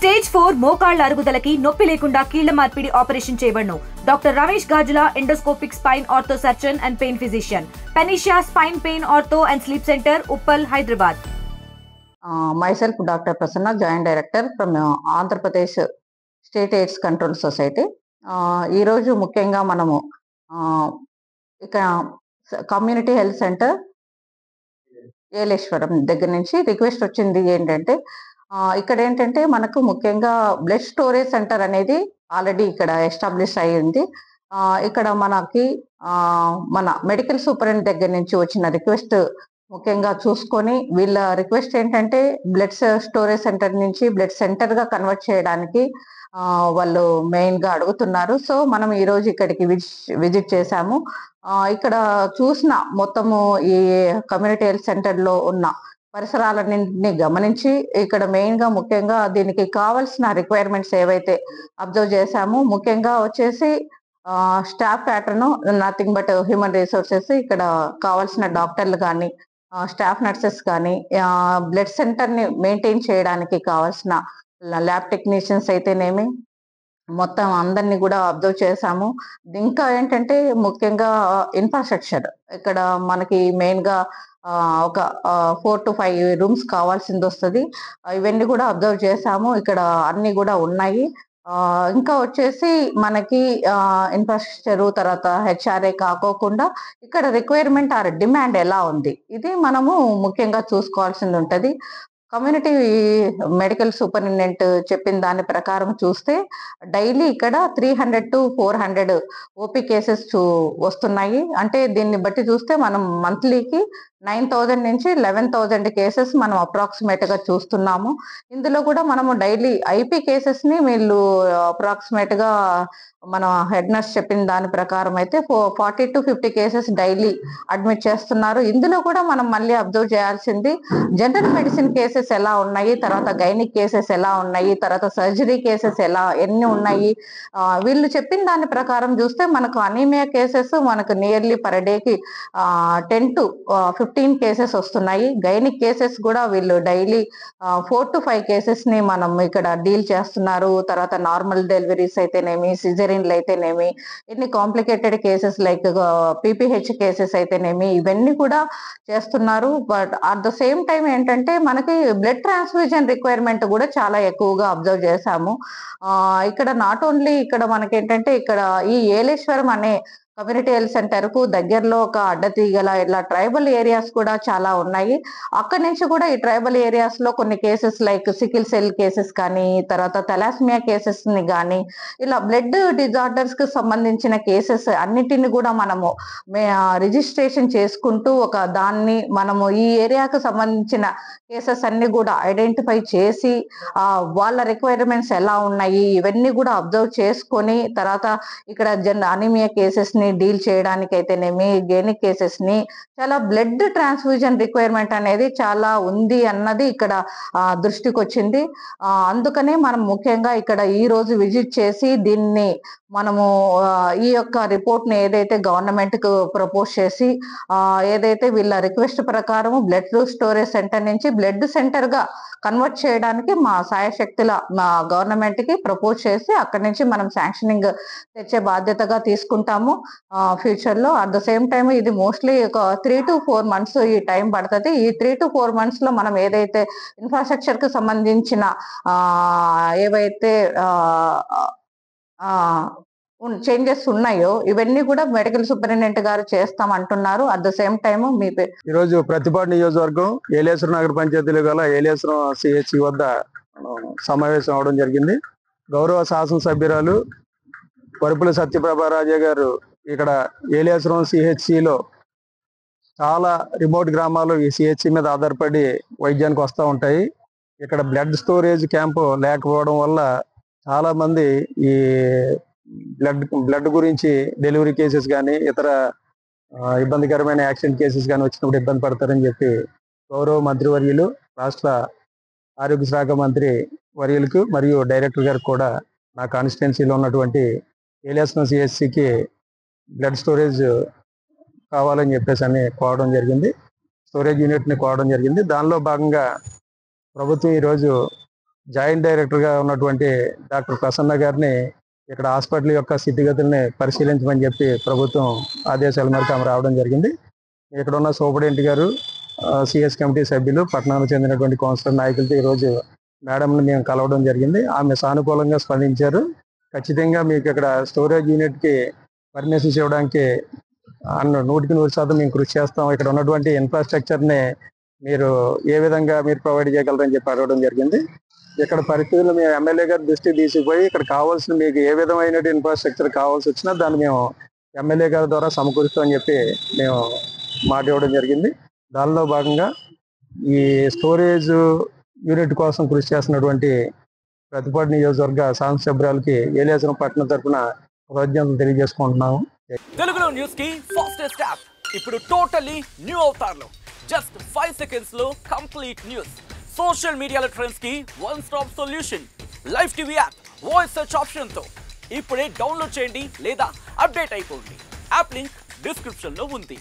Stage 4 మోకాళ్ల అరుగుదలకి నొప్పి లేకుండా కీళ్ల మార్పిడి ఆపరేషన్ చేయబడును. Doctor Ramesh Gajula, endoscopic spine ortho surgeon and pain physician, పెనిషియా spine pain ortho and sleep center, Uppal, Hyderabad. Myself, Dr. Prasanna, Joint Director from Andhra Pradesh State AIDS Control Society. ఈ రోజు ముఖ్యంగా మనము ఇక కమ్యూనిటీ హెల్త్ సెంటర్ ఏలేశ్వరం దగ్గర నుంచి రిక్వెస్ట్ వచ్చింది ఏంటంటే, ఇక్కడ ఏంటంటే మనకు ముఖ్యంగా బ్లడ్ స్టోరేజ్ సెంటర్ అనేది ఆల్రెడీ ఇక్కడ ఎస్టాబ్లిష్ అయ్యింది. ఇక్కడ మనకి మన మెడికల్ సూపరింటెండెంట్ దగ్గర నుంచి వచ్చిన రిక్వెస్ట్ ముఖ్యంగా చూసుకొని, వీళ్ళ రిక్వెస్ట్ ఏంటంటే బ్లడ్ స్టోరేజ్ సెంటర్ నుంచి బ్లడ్ సెంటర్ గా కన్వర్ట్ చేయడానికి వాళ్ళు మెయిన్ గా అడుగుతున్నారు. సో మనం ఈ రోజు ఇక్కడికి విజిట్ చేశాము. ఇక్కడ చూసిన మొత్తము ఈ కమ్యూనిటీ హెల్త్ సెంటర్ లో ఉన్న పరిసరాలన్నింటినీ గమనించి, ఇక్కడ మెయిన్ గా ముఖ్యంగా దీనికి కావాల్సిన రిక్వైర్మెంట్స్ ఏవైతే అబ్జర్వ్ చేశామో, ముఖ్యంగా వచ్చేసి staff pattern nothing but human resources. ఇక్కడ కావాల్సిన డాక్టర్లు కానీ, స్టాఫ్ నర్సెస్ కానీ, బ్లడ్ సెంటర్ ని మెయింటైన్ చేయడానికి కావాల్సిన ల్యాబ్ టెక్నీషియన్స్ అయితేనేమి, మొత్తం అందరినీ కూడా అబ్జర్వ్ చేశాము. ఇంకా ఏంటంటే ముఖ్యంగా ఇన్ఫ్రాస్ట్రక్చర్ ఇక్కడ మనకి మెయిన్ గా ఒక 4 to 5 రూమ్స్ కావాల్సింది వస్తుంది. ఇవన్నీ కూడా అబ్జర్వ్ చేశాము. ఇక్కడ అన్ని కూడా ఉన్నాయి. ఇంకా వచ్చేసి మనకి ఇన్ఫ్రాస్ట్రక్చర్ తర్వాత హెచ్ఆర్ఏ కాకోకుండా ఇక్కడ రిక్వైర్మెంట్ ఆర్ డిమాండ్ ఎలా ఉంది, ఇది మనము ముఖ్యంగా చూసుకోవాల్సింది ఉంటది. కమ్యూనిటీ మెడికల్ సూపరింటెండెంట్ చెప్పిన దాని ప్రకారం చూస్తే డైలీ ఇక్కడ 300 to 400 ఓపీ కేసెస్ వస్తున్నాయి. అంటే దీన్ని బట్టి చూస్తే మనం మంత్లీకి 9,000 నుంచి 11,000 కేసెస్ మనం అప్రాక్సిమేట్ గా చూస్తున్నాము. ఇందులో కూడా మనము డైలీ ఐపీ కేసెస్ ని వీళ్ళు అప్రాక్సిమేట్ గా మన హెడ్ నర్స్ చెప్పిన దాని ప్రకారం అయితే 40 to 50 కేసెస్ డైలీ అడ్మిట్ చేస్తున్నారు. ఇందులో కూడా మనం మళ్ళీ అబ్జర్వ్ చేయాల్సింది జనరల్ మెడిసిన్ కేసెస్ ఎలా ఉన్నాయి, తర్వాత గైనిక్ కేసెస్ ఎలా ఉన్నాయి, తర్వాత సర్జరీ కేసెస్ ఎన్ని ఉన్నాయి. వీళ్ళు చెప్పిన దాని ప్రకారం చూస్తే మనకు అనీమియా కేసెస్ మనకు నియర్లీ పర్ డేకి 10 to 15 కేసెస్ వస్తున్నాయి. గైనిక్ కేసెస్ కూడా వీళ్ళు డైలీ 4 to 5 కేసెస్ ని మనం ఇక్కడ డీల్ చేస్తున్నారు. తర్వాత నార్మల్ డెలివరీస్ అయితేనేమి, సిజరీన్లు అయితేనేమి, ఎన్ని complicated cases like PPH cases అయితేనేమి, ఇవన్నీ కూడా చేస్తున్నారు. But at the same time ఏంటంటే మనకి బ్లడ్ ట్రాన్స్ఫ్యూజన్ రిక్వైర్మెంట్ కూడా చాలా ఎక్కువగా అబ్జర్వ్ చేశాము. ఇక్కడ నాట్ ఓన్లీ ఇక్కడ మనకి ఏంటంటే ఇక్కడ ఈ ఏలేశ్వరం అనే కమ్యూనిటీ హెల్త్ సెంటర్ కు దగ్గరలో ఒక అడ్డతీగల ఇట్లా ట్రైబల్ ఏరియాస్ కూడా చాలా ఉన్నాయి. అక్కడి నుంచి కూడా ఈ ట్రైబల్ ఏరియాస్ లో కొన్ని cases like sickle cell cases కానీ, తర్వాత థలాస్మియా కేసెస్ ని కానీ, ఇలా బ్లడ్ డిజార్డర్స్ కి సంబంధించిన కేసెస్ అన్నిటిని కూడా మనము రిజిస్ట్రేషన్ చేసుకుంటూ ఒక దాన్ని మనము ఈ ఏరియాకు సంబంధించిన కేసెస్ అన్ని కూడా ఐడెంటిఫై చేసి వాళ్ళ రిక్వైర్మెంట్స్ ఎలా ఉన్నాయి ఇవన్నీ కూడా అబ్జర్వ్ చేసుకొని, తర్వాత ఇక్కడ అనీమియా కేసెస్ ని డీల్ చేయడానికి అయితేనేమి, గెనిక్ కేసెస్ ని చాలా బ్లడ్ ట్రాన్స్ఫ్యూజన్ రిక్వైర్మెంట్ అనేది చాలా ఉంది అన్నది ఇక్కడ దృష్టికి వచ్చింది. అందుకనే మనం ముఖ్యంగా ఇక్కడ ఈ రోజు విజిట్ చేసి దీన్ని మనము ఈ యొక్క రిపోర్ట్ ని ఏదైతే గవర్నమెంట్ కు ప్రపోజ్ చేసి ఏదైతే వీళ్ళ రిక్వెస్ట్ ప్రకారం బ్లడ్ స్టోరేజ్ సెంటర్ నుంచి బ్లడ్ సెంటర్ గా కన్వర్ట్ చేయడానికి మా సాయశక్తుల మా గవర్నమెంట్ కి ప్రపోజ్ చేసి అక్కడి నుంచి మనం శాంక్షనింగ్ తెచ్చే బాధ్యతగా తీసుకుంటాము ఫ్యూచర్ లో. అట్ ద సేమ్ టైం ఇది మోస్ట్లీ ఒక 3 to 4 months ఈ టైం పడుతుంది. ఈ 3 to 4 months లో మనం ఏదైతే ఇన్ఫ్రాస్ట్రక్చర్ కు సంబంధించిన ఏవైతే చేంజెస్ ఉన్నాయో ఇవన్నీ కూడా మెడికల్ సూపరింటెండెంట్ గారు చేస్తామంటున్నారు. అట్ ద సేమ్ టైమ్ మీ ఈరోజు ప్రతిపాడు నియోజకవర్గం ఏలేశ్వరం నగర పంచాయతీలో గల ఏలేశ్వరం సిహెచ్సి వద్ద సమావేశం అవడం జరిగింది. గౌరవ శాసనసభ్యురాలు వరుపుల సత్యప్రభారాజే గారు ఇక్కడ ఏలేశ్వరం సిహెచ్సిలో చాలా రిమోట్ గ్రామాలు ఈ సిహెచ్సి మీద ఆధారపడి వైద్యానికి వస్తూ ఉంటాయి. ఇక్కడ బ్లడ్ స్టోరేజ్ క్యాంపు లేకపోవడం వల్ల చాలా మంది ఈ బ్లడ్ గురించి డెలివరీ కేసెస్ కానీ, ఇతర ఇబ్బందికరమైన యాక్సిడెంట్ కేసెస్ కానీ వచ్చినప్పుడు ఇబ్బంది పడతారని చెప్పి గౌరవ మంత్రివర్యులు, రాష్ట్ర ఆరోగ్య శాఖ మంత్రి వర్యులకు మరియు డైరెక్టర్ గారికి కూడా నా కాన్స్టిట్యున్సీలో ఉన్నటువంటి ఏలేశ్వరం సిహెచ్సికి బ్లడ్ స్టోరేజ్ కావాలని చెప్పేసి అని కోరడం జరిగింది. స్టోరేజ్ యూనిట్ని కోరడం జరిగింది. దానిలో భాగంగా ప్రభుత్వం ఈరోజు జాయింట్ డైరెక్టర్గా ఉన్నటువంటి డాక్టర్ ప్రసన్న గారిని ఇక్కడ హాస్పిటల్ యొక్క స్థితిగతుల్ని పరిశీలించమని చెప్పి ప్రభుత్వం ఆదేశాల మేరకు ఆమె రావడం జరిగింది. ఇక్కడ ఉన్న సూపరింటెండెంట్ గారు, సిఎస్ కమిటీ సభ్యులు, పట్టణానికి చెందినటువంటి కౌన్సిలర్ నాయకులతో ఈరోజు మేడంని మేము కలవడం జరిగింది. ఆమె సానుకూలంగా స్పందించారు. ఖచ్చితంగా మీకు ఇక్కడ స్టోరేజ్ యూనిట్కి పర్మిషన్స్ ఇవ్వడానికి 100% మేము కృషి చేస్తాం. ఇక్కడ ఉన్నటువంటి ఇన్ఫ్రాస్ట్రక్చర్ని మీరు ఏ విధంగా మీరు ప్రొవైడ్ చేయగలరని చెప్పి అడగడం జరిగింది. ఇక్కడ పరిస్థితులు మేము ఎమ్మెల్యే గారి దృష్టికి తీసుకుపోయి ఇక్కడ కావాల్సిన మీకు ఏ విధమైన ఇన్ఫ్రాస్ట్రక్చర్ కావాల్సి వచ్చినా దాన్ని మేము ఎమ్మెల్యే గారి ద్వారా సమకూరుస్తామని చెప్పి మేము మాట ఇవ్వడం జరిగింది. దానిలో భాగంగా ఈ స్టోరేజ్ యూనిట్ కోసం కృషి చేస్తున్నటువంటి ప్రతిపాడు నియోజకవర్గ శాసనసభ్యురాలకి ఏలేశ్వరం పట్టణం తరఫున కృతజ్ఞతలు తెలియజేసుకుంటున్నాము. తెలుగులో న్యూస్ కి ఫాస్టెస్ట్ యాప్ ఇప్పుడు టోటల్లీ న్యూ అవతార్లో జస్ట్ 5 seconds లో కంప్లీట్ న్యూస్. సోషల్ మీడియాలో ట్రెండ్స్ కి one stop solution. Live TV app voice search option తో ఇప్పుడే డౌన్లోడ్ చేయండి లేదా అప్డేట్ అయిపోండి. యాప్ లింక్ డిస్క్రిప్షన్ లో ఉంది.